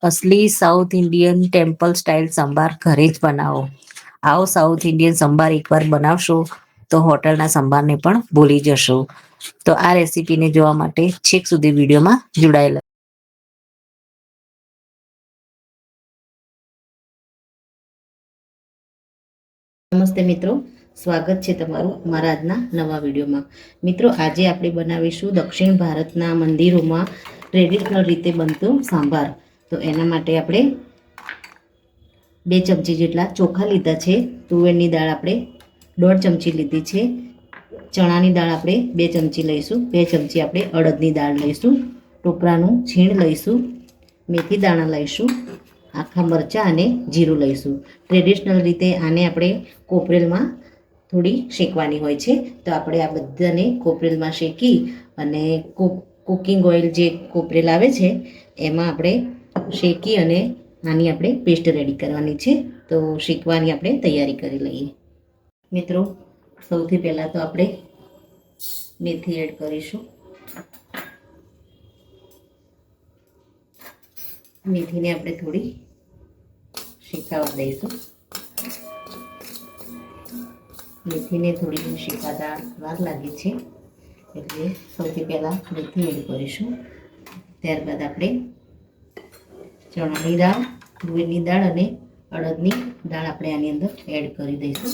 असली south Indian temple style संभार घरे ज बनावो। आओ साउथ इंडियन संभार एक बार बनावशो तो होटलना संभारने पण भूली जशो। तो आ रेसिपीने जोवा माटे छेक सुधी विडियोमां जोडाયેલા। नमस्ते मित्रों, स्वागत है तमारू मारा आजना नवा विडियो में। मित्रों, आज આપણે બનાવીશું દક્ષિણ ભારતના મંદિરોમાં ટ્રેડિશનલ રીતે બનતું સાંભાર। તો એના માટે આપણે 2 ચમચી જેટલા ચોખા લીધા છે। તુવેરની દાળ આપણે 1.5 ચમચી લીધી છે। ચણાની દાળ આપણે 2 ચમચી લઈશું। 2 ચમચી આપણે અડદની દાળ લઈશું। ટોપરાનું છીણ લઈશું। મેથી દાણા લઈશું। આખા મરચાં અને જીરું લઈશું। ટ્રેડિશનલ રીતે આને આપણે કોપરેલમાં થોડી શેકવાની હોય છે। તો આપણે આ બધાને કોપરેલમાં શેકી અને કુકિંગ ઓઇલ જે કોપરેલ આવે છે એમાં આપણે શેકી અને આની આપણે પેસ્ટ રેડી કરવાની છે। તો શેકવાની આપણે તૈયારી કરી લઈએ। મિત્રો, સૌથી પહેલાં તો આપણે મેથી એડ કરીશું। મેથીને આપણે થોડી શેકાવા દઈશું। મેથીને થોડી શેકાતા વાર લાગે છે એટલે સૌથી પહેલાં મેથી એડ કરીશું। ત્યારબાદ આપણે ચણાની દાળ, તુવેરની દાળ અને અડદની દાળ આપણે આની અંદર એડ કરી દઈશું।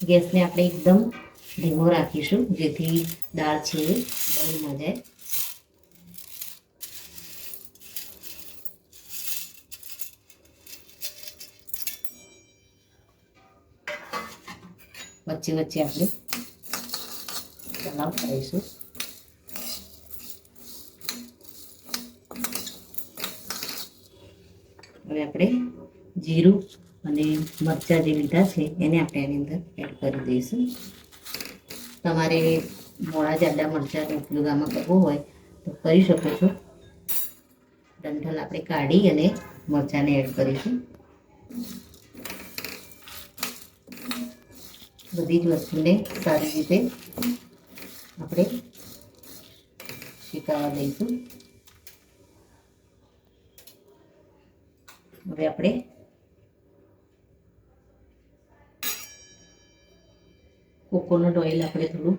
ગેસને આપણે એકદમ ધીમો રાખીશું જેથી દાળ છે એ બળી ન જાય। વચ્ચે વચ્ચે આપણે ચલાવ કરીશું। હવે આપણે જીરું અને મરચાં જે લીધા છે એને આપણે આની અંદર એડ કરી દઈશું। તમારે મોળા જાડા મરચાંનો ઉપયોગ આમાં કરવો હોય તો કરી શકો છો। ડંઠલ આપણે કાઢી અને મરચાંને એડ કરીશું। બધી જ વસ્તુને સારી રીતે આપણે શેકાવા દઈશું। હવે આપણે કોકોનટ ઓઇલ આપણે થોડું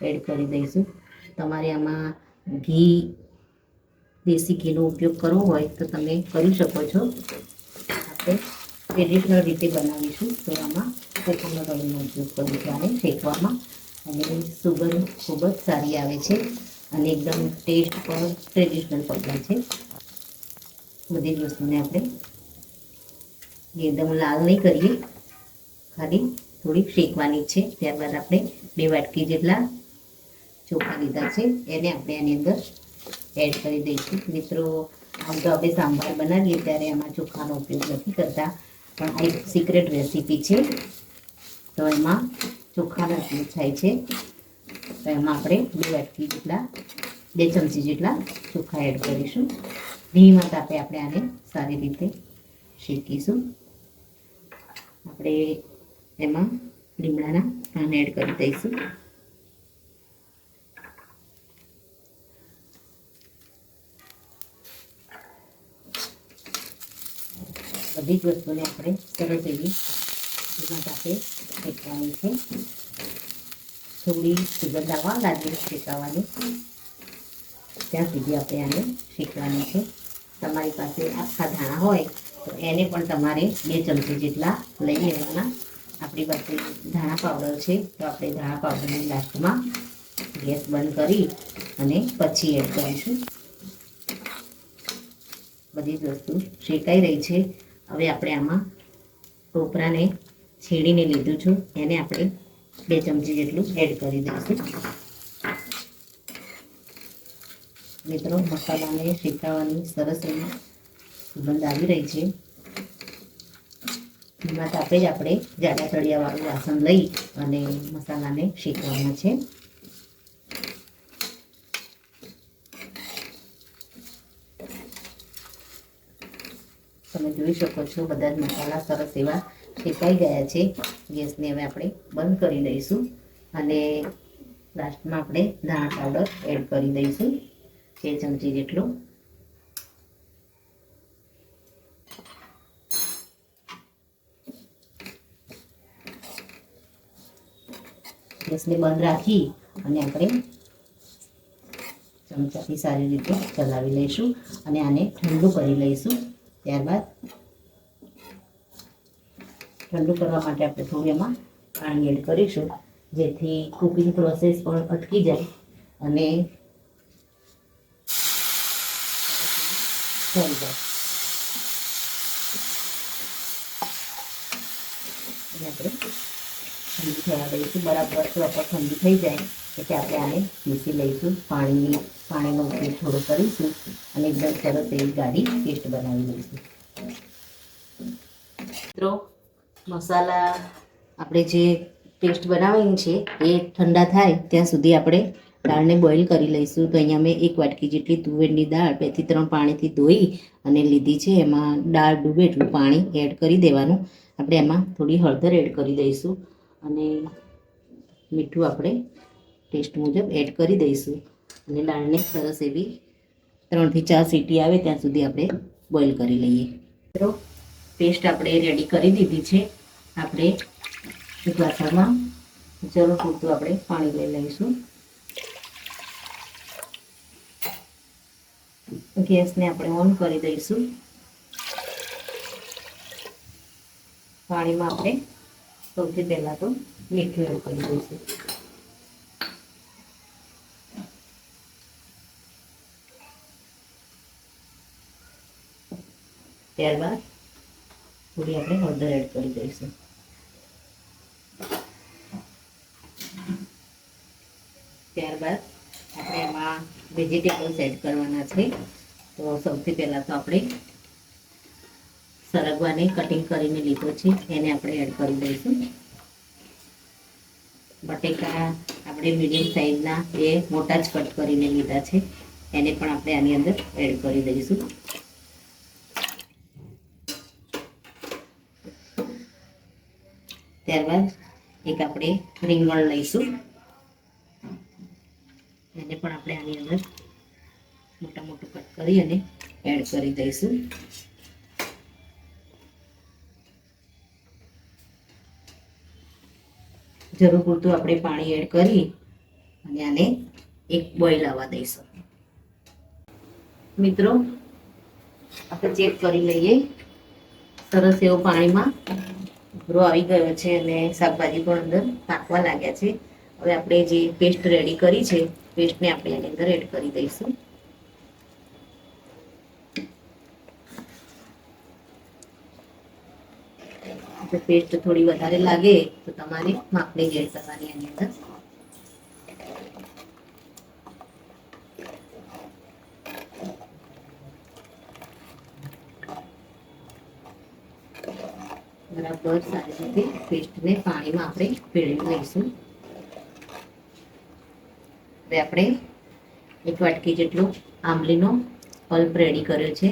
એડ કરી દઈશું। તમારે આમાં ઘી, દેશી ઘીનો ઉપયોગ કરવો હોય તો તમે કરી શકો છો। આપણે ટ્રેડિશનલ રીતે બનાવીશું તો આમાં કોકોનટ ઓઇલનો ઉપયોગ કરીશું આને શેકવામાં અને સુગંધ ખૂબ જ સારી આવે છે અને એકદમ ટેસ્ટ પણ ટ્રેડિશનલ પકવાન છે। બધી જ વસ્તુને આપણે એકદમ લાલ નહીં કરીએ, ખાલી થોડીક શેકવાની છે। ત્યારબાદ આપણે 2 વાટકી જેટલા ચોખા લીધા છે એને આપણે આની અંદર એડ કરી દઈશું। મિત્રો, આમ તો આપણે સાંભાર બનાવીએ ત્યારે એમાં ચોખાનો ઉપયોગ નથી કરતા, પણ આ એક સિક્રેટ રેસીપી છે તો એમાં ચોખાનો ઉપયોગ થાય છે। તો એમાં આપણે 2 વાટકી જેટલા 2 ચમચી જેટલા ચોખા એડ કરીશું। ધીમા તાપે આપણે આને સારી રીતે શેકીશું। આપણે એમાં લીમડાના પાન એડ કરી દઈશું। બધી જ વસ્તુને આપણે સરસ એવી ધીમા તાપે શેકવાની છે। થોડી સુગંધ આવવા લાગે શેકાવાની ત્યાં સુધી આપણે આને શેકવાની છે। તમારી પાસે આખા ધાણા હોય તો એને પણ તમારે 2 ચમચી જેટલા લઈ લેવાના। આપણી પાસે ધાણા પાવડર છે તો આપણે ધાણા પાવડરની લાસ્ટમાં ગેસ બંધ કરી અને પછી એડ કરીશું। બધી જ વસ્તુ શેકાઈ રહી છે। હવે આપણે આમાં ટોપરાને છીણીને લીધું છું એને આપણે 2 ચમચી જેટલું એડ કરી દઈશું। મિત્રો, મસાલાને શેકાવાની સરસ એવી સુગંધ આવી રહી છે। ધીમા તાપે જ આપણે જાડા તળિયાવાળું વાસણ લઈ અને મસાલાને શેકવાના છે। તમે જોઈ શકો છો બધા જ મસાલા સરસ એવા શેકાઈ ગયા છે. ગેસને હવે આપણે બંધ કરી દઈશું અને લાસ્ટમાં આપણે ધાણા પાવડર એડ કરી દઈશું 2 ચમચી જેટલો. ગેસને બંધ રાખી અને આપણે ચમચાથી સારી રીતે ચલાવી લઈશું અને આને ઠંડુ કરી લઈશું. ત્યારબાદ ઠંડુ કરવા માટે આપણે થોડું એમાં પાણી એડ કરીશું, જેથી કુકિંગ પ્રોસેસ પણ અટકી જાય અને થઈ જાય. આપણે ઠંડુ થવા દઈશું. બરાબર પ્રોપર ઠંડુ થઈ જાય એટલે આપણે આને પીસી લઈશું. પાણીનો ઉપયોગ થોડો કરીશું અને એકદમ સરસ એવી ગાઢી પેસ્ટ બનાવી લઈશું. મિત્રો, મસાલા આપણે જે પેસ્ટ બનાવવાની છે એ ઠંડા થાય ત્યાં સુધી આપણે દાળને બોઇલ કરી લઈશું. તો અહીંયા મેં 1 વાટકી જેટલી તુવેરની દાળ 2 થી 3 પાણીથી ધોઈ અને લીધી છે. એમાં દાળ ડૂબે એટલું પાણી એડ કરી દેવાનું. આપણે એમાં થોડી હળદર એડ કરી દઈશું અને મીઠું આપણે ટેસ્ટ મુજબ એડ કરી દઈશું અને દાળને સરસ એવી 3 થી 4 સીટી આવે ત્યાં સુધી આપણે બોઇલ કરી લઈએ. મિત્રો, પેસ્ટ આપણે રેડી કરી દીધી છે. આપણે એક વાસણમાં જરૂર પૂરતું આપણે પાણી લઈ લઈશું. ગેસને આપણે ઓન કરી દઈશું. પાણીમાં આપણે સૌથી પહેલા તો મીઠું એડ કરી દઈશું. ત્યારબાદ થોડી આપણે હળદર એડ કરી દઈશું. ત્યારબાદ આપણે એમાં વેજીટેબલ્સ એડ કરવાના છે. તો સૌથી પહેલાં તો આપણે સરગવાને કટિંગ કરીને લીધો છે, એને આપણે એડ કરી દઈશું. બટેકા આપણે મીડિયમ સાઈઝના 2 મોટા જ કટ કરીને લીધા છે, એને પણ આપણે આની અંદર એડ કરી દઈશું. ત્યારબાદ એક આપણે રીંગણ લઈશું, એને પણ આપણે આની અંદર મોટા મોટું કટ કરી અને એડ કરી દઈશું. જરૂર પૂરતું આપણે પાણી એડ કરી અને આને એક બોઇલ આવવા દઈશું. મિત્રો, આપણે ચેક કરી લઈએ. સરસ એવો પાણીમાં ભૂરો આવી ગયો છે અને શાકભાજી પણ અંદર પાકવા લાગ્યા છે. હવે આપણે જે પેસ્ટ રેડી કરી છે પેસ્ટને આપણે એની અંદર એડ કરી દઈશું. પેસ્ટ થોડી વધારે લાગે તો તમારે માપની એડ કરવાની એની અંદર. બરાબર સારી રીતે પેસ્ટને પાણીમાં આપણે ભેળવી લઈશું. હવે આપણે 1 વાટકી જેટલો આંબલીનો પલ્પ રેડી કર્યો છે,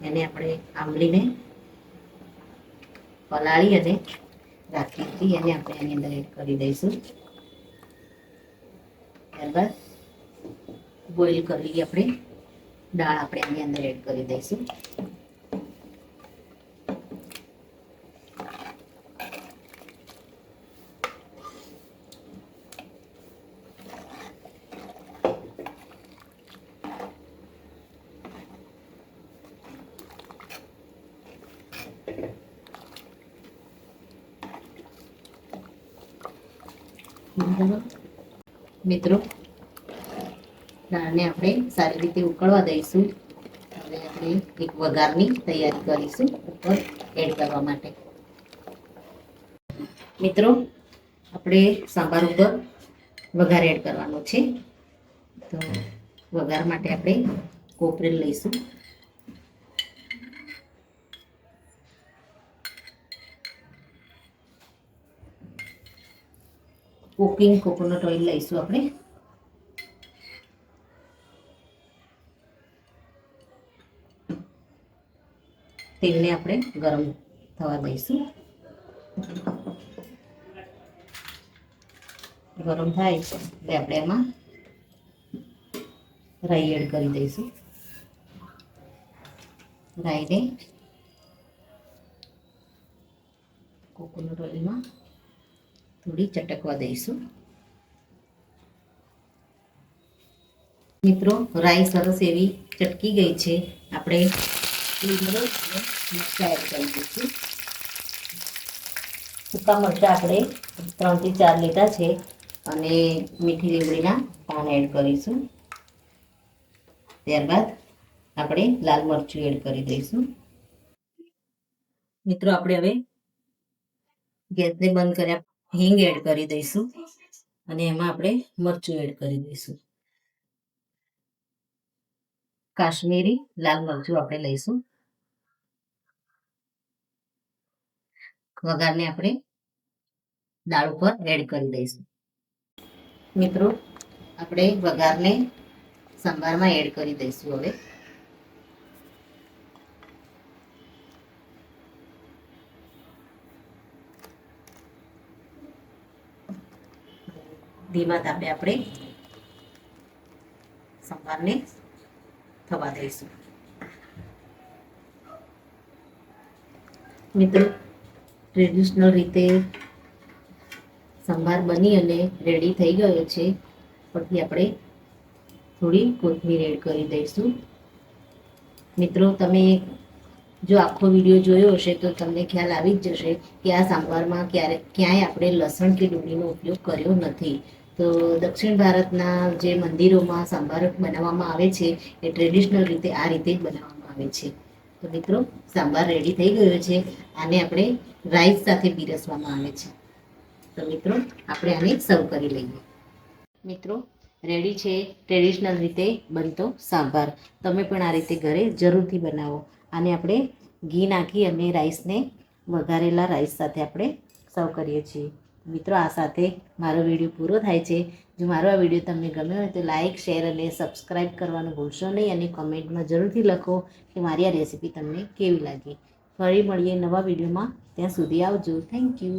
એને આપણે આંબલીને પલાળી અને રાખી હતી એને આપણે એની અંદર એડ કરી દઈશું. ત્યારબાદ બોઇલ કરેલી આપણે દાળ આપણે એની અંદર એડ કરી દઈશું. મિત્રો, દાળને આપણે સારી રીતે ઉકળવા દઈશું. હવે આપણે એક વઘારની તૈયારી કરીશું ઉપર એડ કરવા માટે. મિત્રો, આપણે સાંભાર ઉપર વઘાર એડ કરવાનો છે. તો વઘાર માટે આપણે કોપરેલ લઈશું. કુકિંગ કોકોનટ ઓઇલ લઈશું આપણે. તેલને આપણે ગરમ થવા દઈશું. ગરમ થાય એટલે આપણે એમાં રાઈ એડ કરી દઈશું. રાઈને કોકોનટ ઓઇલમાં થોડી ચટકવા દઈશું. મિત્રો, રાઈ સરસ એવી ચટકી ગઈ છે. આપણે લીમડો અને મરચાં એડ કરી દઈશું. સૂકા મરચાં આપણે 3 થી 4 લીધા છે અને મીઠી લીમડીના પાન એડ કરીશું. ત્યારબાદ આપણે લાલ મરચું એડ કરી દઈશું. મિત્રો, આપણે હવે ગેસને બંધ કર્યા હિંગ એડ કરી દઈશું અને એમાં આપણે મરચું એડ કરી દઈશું. કાશ્મીરી લાલ મરચું આપણે લઈશું. વઘારને આપણે દાળ ઉપર એડ કરી દઈશું. મિત્રો, આપણે વઘારને સંભારમાં એડ કરી દઈશું. હવે ધીમા તાપે આપણે સંભારને થવા દઈશું. મિત્રો, ટ્રેડિશનલ રીતે સંભાર બની અને રેડી થઈ ગયો છે. પછી આપણે થોડી કોથમીર એડ કરી દઈશું. મિત્રો, તમે જો આખો વિડીયો જોયો હશે તો તમને ખ્યાલ આવી જ જશે કે આ સાંભારમાં ક્યાંય આપણે લસણ કે ડુંગળીનો ઉપયોગ કર્યો નથી. તો દક્ષિણ ભારતના જે મંદિરોમાં સાંભાર બનાવવામાં આવે છે એ ટ્રેડિશનલ રીતે આ રીતે જ બનાવવામાં આવે છે. તો મિત્રો, સાંભાર રેડી થઈ ગયો છે. આને આપણે રાઈસ સાથે પીરસવામાં આવે છે. તો મિત્રો, આપણે આને સર્વ કરી લઈએ. મિત્રો, રેડી છે ટ્રેડિશનલ રીતે બનતો સાંભાર. તમે પણ આ રીતે ઘરે જરૂરથી બનાવો. આને આપણે ઘી નાખી અને રાઈસને વઘારેલા રાઈસ સાથે આપણે સર્વ કરીએ છીએ. મિત્રો, આ સાથે મારો વિડીયો પૂરો થાય છે. જો મારો આ વિડીયો તમને ગમ્યો હોય તો લાઇક, શેર અને સબસ્ક્રાઈબ કરવાનું ભૂલશો નહીં અને કોમેન્ટમાં જરૂરથી લખો કે મારી આ રેસીપી તમને કેવી લાગી. ફરી મળીએ નવા વિડીયોમાં. ત્યાં સુધી આવજો. Thank you.